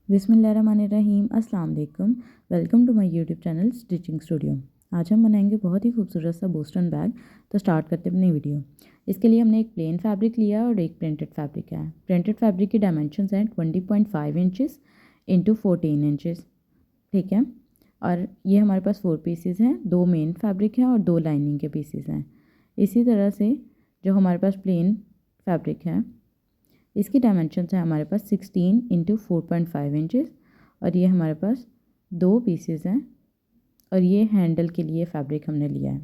बिस्मिल्लाहिर्रहमानिर्रहीम। अस्सलाम वालेकुम। Welcome to my YouTube channel stitching studio. आज हम बनाएंगे बहुत ही खूबसूरत सा बोस्टन बैग। तो स्टार्ट करते हैं अपनी वीडियो। इसके लिए हमने एक प्लेन फैब्रिक लिया और एक प्रिंटेड फैब्रिक है। प्रिंटेड फैब्रिक की डायमेंशंस हैं 20.5 इंचेस इंटू 14 इंचेस। ठीक है। और ये हमारे पास 4 पीसेस हैं, 2 मेन फैब्रिक हैं और 2 लाइनिंग के पीसेस हैं। इसी तरह से जो हमारे पास प्लेन फैब्रिक है इसकी डायमेंशंस है हमारे पास 16 इंटू 4.5 इंचेस और ये हमारे पास 2 पीसेस हैं और ये हैंडल के लिए फैब्रिक हमने लिया है।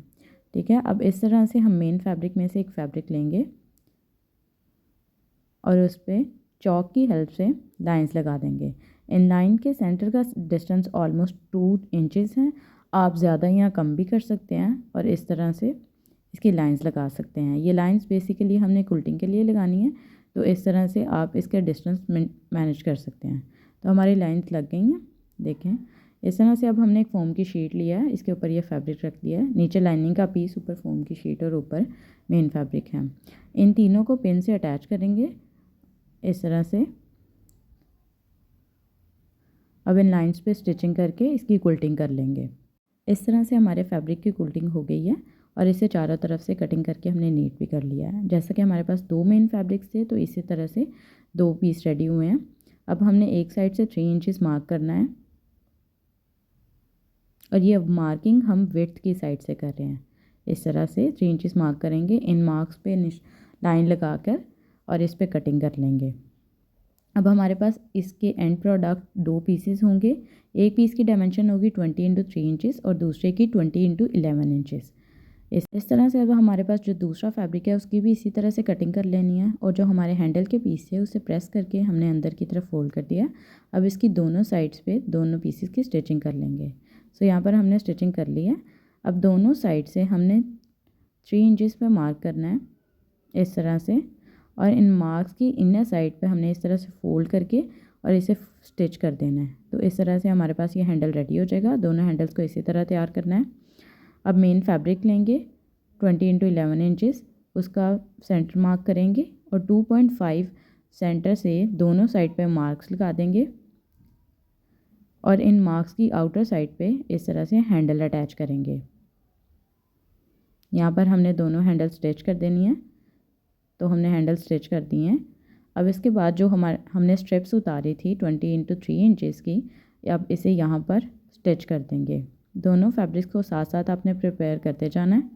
ठीक है। अब इस तरह से हम मेन फैब्रिक में से एक फैब्रिक लेंगे और उस पर चॉक की हेल्प से लाइंस लगा देंगे। इन लाइन के सेंटर का डिस्टेंस ऑलमोस्ट 2 इंचेस है। आप ज़्यादा या कम भी कर सकते हैं और इस तरह से इसकी लाइंस लगा सकते हैं। ये लाइंस बेसिकली हमने कुल्टिंग के लिए लगानी है, तो इस तरह से आप इसका डिस्टेंस मैनेज कर सकते हैं। तो हमारी लाइंस लग गई हैं, देखें इस तरह से। अब हमने एक फोम की शीट लिया है, इसके ऊपर ये फैब्रिक रख दिया है। नीचे लाइनिंग का पीस, ऊपर फोम की शीट और ऊपर मेन फैब्रिक है। इन तीनों को पिन से अटैच करेंगे इस तरह से। अब इन लाइंस पे स्टिचिंग करके इसकी कुल्टिंग कर लेंगे। इस तरह से हमारे फैब्रिक की कुल्टिंग हो गई है और इसे चारों तरफ से कटिंग करके हमने नीट भी कर लिया है। जैसा कि हमारे पास 2 मेन फैब्रिक्स थे, तो इसी तरह से 2 पीस रेडी हुए हैं। अब हमने एक साइड से 3 इंचेस मार्क करना है और ये मार्किंग हम विड्थ की साइड से कर रहे हैं। इस तरह से 3 इंचेस मार्क करेंगे, इन मार्क्स पे लाइन लगाकर और इस पे कटिंग कर लेंगे। अब हमारे पास इसके एंड प्रोडक्ट 2 पीसेस होंगे। एक पीस की डायमेंशन होगी 20 इंटू 3 इंचेस और दूसरे की 20 इंटू 11 इंचेस। इस तरह से अब हमारे पास जो दूसरा फैब्रिक है उसकी भी इसी तरह से कटिंग कर लेनी है और जो हमारे हैंडल के पीस है उसे प्रेस करके हमने अंदर की तरफ फोल्ड कर दिया। अब इसकी दोनों साइड्स पे दोनों पीसेस की स्टिचिंग कर लेंगे। सो यहाँ पर हमने स्टिचिंग कर ली है। अब दोनों साइड से हमने 3 इंचेस पे मार्क करना है इस तरह से, और इन मार्क्स की इनर साइड पे हमने इस तरह से फोल्ड करके और इसे स्टिच कर देना है। तो इस तरह से हमारे पास ये हैंडल रेडी हो जाएगा। दोनों हैंडल्स को इसी तरह तैयार करना है। अब मेन फैब्रिक लेंगे 20 इंटू 11 इंचेस, उसका सेंटर मार्क करेंगे और 2.5 सेंटर से दोनों साइड पे मार्क्स लगा देंगे और इन मार्क्स की आउटर साइड पे इस तरह से हैंडल अटैच करेंगे। यहाँ पर हमने दोनों हैंडल स्टिच कर देनी है, तो हमने हैंडल स्टिच कर दी हैं। अब इसके बाद जो हमने स्ट्रिप्स उतारी थी 20 इंटू 3 इंचेस की, अब इसे यहाँ पर स्टिच कर देंगे। दोनों फैब्रिक्स को साथ साथ आपने प्रिपेयर करते जाना है।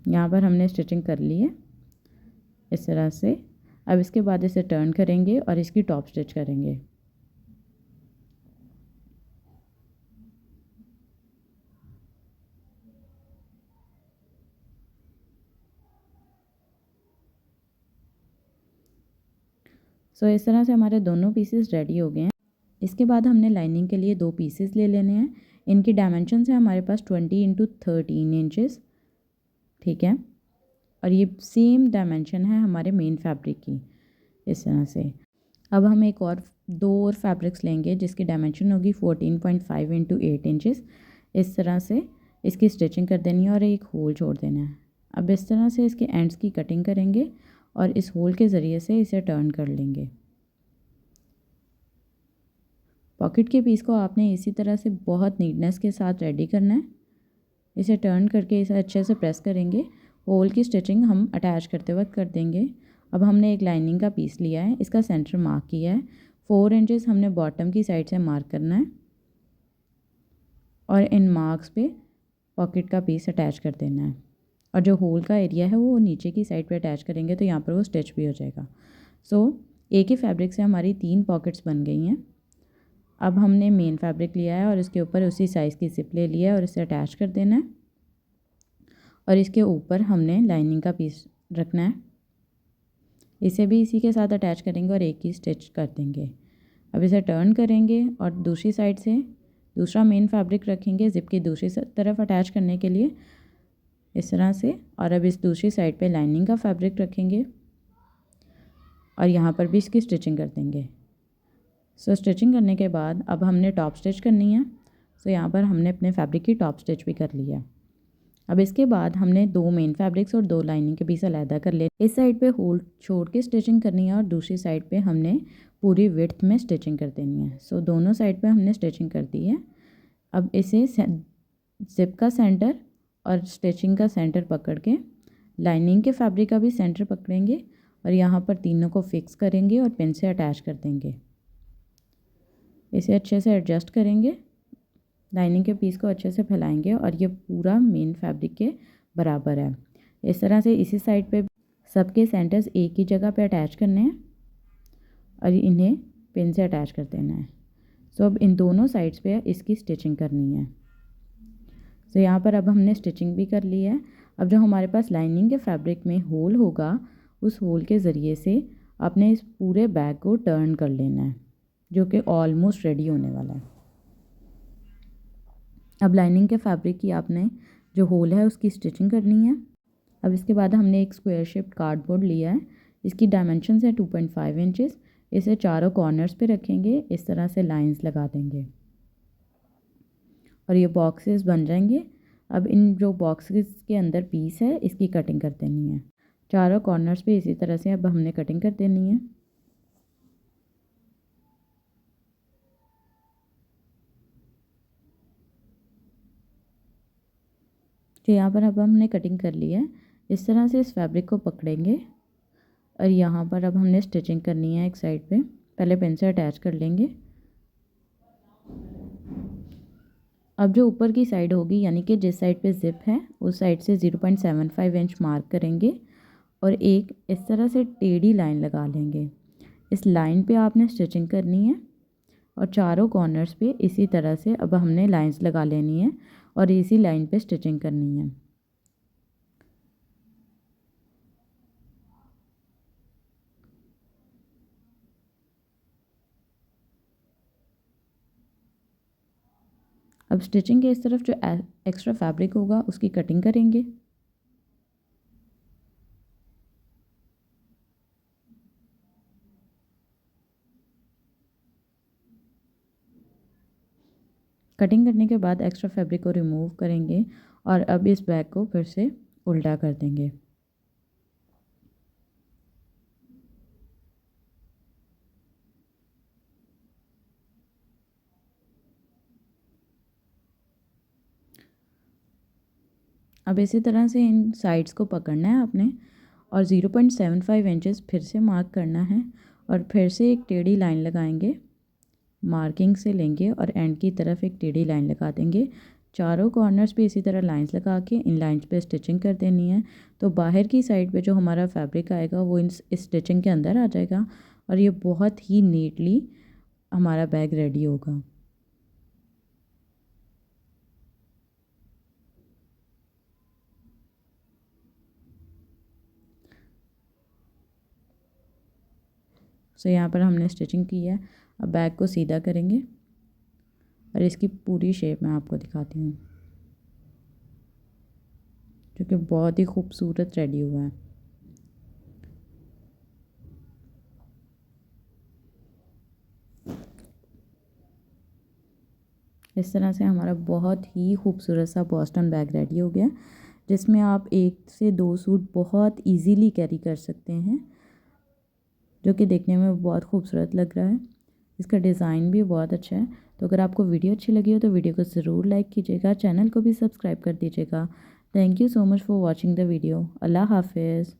यहाँ पर हमने स्टिचिंग कर ली है इस तरह से। अब इसके बाद इसे टर्न करेंगे और इसकी टॉप स्टिच करेंगे। सो इस तरह से हमारे दोनों पीसेस रेडी हो गए हैं। इसके बाद हमने लाइनिंग के लिए 2 पीसेस ले लेने हैं। इनकी डायमेंशन है हमारे पास 20 इंटू 13 इंचेस। ठीक है। और ये सेम डायमेंशन है हमारे मेन फैब्रिक की इस तरह से। अब हम एक और 2 और फैब्रिक्स लेंगे जिसकी डायमेंशन होगी 14.5 इंटू 8 इंचेस। इस तरह से इसकी स्टिचिंग कर देनी है और एक होल छोड़ देना है। अब इस तरह से इसके एंड्स की कटिंग करेंगे और इस होल के ज़रिए से इसे टर्न कर लेंगे। पॉकेट के पीस को आपने इसी तरह से बहुत नीटनेस के साथ रेडी करना है। इसे टर्न करके इसे अच्छे से प्रेस करेंगे। होल की स्टिचिंग हम अटैच करते वक्त कर देंगे। अब हमने एक लाइनिंग का पीस लिया है, इसका सेंटर मार्क किया है। 4 इंचेस हमने बॉटम की साइड से मार्क करना है और इन मार्क्स पे पॉकेट का पीस अटैच कर देना है और जो होल का एरिया है वो नीचे की साइड पे अटैच करेंगे, तो यहाँ पर वो स्टिच भी हो जाएगा। सो एक ही फैब्रिक से हमारी 3 पॉकेट्स बन गई हैं। अब हमने मेन फैब्रिक लिया है और इसके ऊपर उसी साइज़ की जिप ले लिया है और इसे अटैच कर देना है और इसके ऊपर हमने लाइनिंग का पीस रखना है। इसे भी इसी के साथ अटैच करेंगे और एक ही स्टिच कर देंगे। अब इसे टर्न करेंगे और दूसरी साइड से दूसरा मेन फैब्रिक रखेंगे जिप की दूसरी तरफ अटैच करने के लिए इस तरह से। और अब इस दूसरी साइड पे लाइनिंग का फैब्रिक रखेंगे और यहाँ पर भी इसकी स्टिचिंग कर देंगे। सो स्टिचिंग करने के बाद अब हमने टॉप स्टिच करनी है। सो यहाँ पर हमने अपने फैब्रिक की टॉप स्टिच भी कर लिया। अब इसके बाद हमने 2 मेन फैब्रिक्स और 2 लाइनिंग के पीस अलहदा कर लिए। इस साइड पे होल छोड़ के स्टिचिंग करनी है और दूसरी साइड पे हमने पूरी विड्थ में स्टिचिंग कर देनी है। सो दोनों साइड पे हमने स्टिचिंग कर दी है। अब इसे ज़िप का सेंटर और स्टिचिंग का सेंटर पकड़ के लाइनिंग के फैब्रिक का भी सेंटर पकड़ेंगे और यहाँ पर तीनों को फिक्स करेंगे और पिन से अटैच कर देंगे। इसे अच्छे से एडजस्ट करेंगे, लाइनिंग के पीस को अच्छे से फैलाएंगे और ये पूरा मेन फैब्रिक के बराबर है। इस तरह से इसी साइड पे सबके सेंटर्स एक ही जगह पे अटैच करने हैं और इन्हें पिन से अटैच कर देना है। सो अब इन दोनों साइड्स पे इसकी स्टिचिंग करनी है। सो यहाँ पर अब हमने स्टिचिंग भी कर ली है। अब जो हमारे पास लाइनिंग के फैब्रिक में होल होगा, उस होल के ज़रिए से आपने इस पूरे बैग को टर्न कर लेना है, जो कि ऑलमोस्ट रेडी होने वाला है। अब लाइनिंग के फैब्रिक की आपने जो होल है उसकी स्टिचिंग करनी है। अब इसके बाद हमने एक स्क्वायर शेप्ड कार्डबोर्ड लिया है। इसकी डायमेंशन है 2.5 इंचेस। इसे चारों कॉर्नर्स पे रखेंगे, इस तरह से लाइंस लगा देंगे और ये बॉक्सेस बन जाएंगे। अब इन जो बॉक्सेस के अंदर पीस है इसकी कटिंग कर देनी है। चारों कॉर्नर्स पे इसी तरह से अब हमने कटिंग कर देनी है। तो यहाँ पर अब हमने कटिंग कर ली है। इस तरह से इस फैब्रिक को पकड़ेंगे और यहाँ पर अब हमने स्टिचिंग करनी है। एक साइड पे पहले पिन से अटैच कर लेंगे। अब जो ऊपर की साइड होगी, यानी कि जिस साइड पे ज़िप है उस साइड से 0.75 इंच मार्क करेंगे और एक इस तरह से टेढ़ी लाइन लगा लेंगे। इस लाइन पे आपने स्टिचिंग करनी है और चारों कॉर्नर्स पे इसी तरह से अब हमने लाइंस लगा लेनी है और इसी लाइन पे स्टिचिंग करनी है। अब स्टिचिंग के इस तरफ जो एक्स्ट्रा फैब्रिक होगा उसकी कटिंग करेंगे। कटिंग करने के बाद एक्स्ट्रा फैब्रिक को रिमूव करेंगे और अब इस बैग को फिर से उल्टा कर देंगे। अब इसी तरह से इन साइड्स को पकड़ना है आपने और 0.75 इंचेस फिर से मार्क करना है और फिर से एक टेढ़ी लाइन लगाएंगे। मार्किंग से लेंगे और एंड की तरफ एक टेढ़ी लाइन लगा देंगे। चारों कॉर्नर्स पे इसी तरह लाइंस लगा के इन लाइंस पे स्टिचिंग कर देनी है। तो बाहर की साइड पे जो हमारा फैब्रिक आएगा वो इस स्टिचिंग के अंदर आ जाएगा और ये बहुत ही नीटली हमारा बैग रेडी होगा। सो यहाँ पर हमने स्टिचिंग की है। अब बैग को सीधा करेंगे और इसकी पूरी शेप मैं आपको दिखाती हूँ, जो कि बहुत ही खूबसूरत रेडी हुआ है। इस तरह से हमारा बहुत ही खूबसूरत सा बॉस्टन बैग रेडी हो गया, जिसमें आप 1 से 2 सूट बहुत इजीली कैरी कर सकते हैं, जो कि देखने में बहुत खूबसूरत लग रहा है। इसका डिज़ाइन भी बहुत अच्छा है। तो अगर आपको वीडियो अच्छी लगी हो तो वीडियो को ज़रूर लाइक कीजिएगा, चैनल को भी सब्सक्राइब कर दीजिएगा। Thank you so much for watching the video. अल्लाह हाफिज़।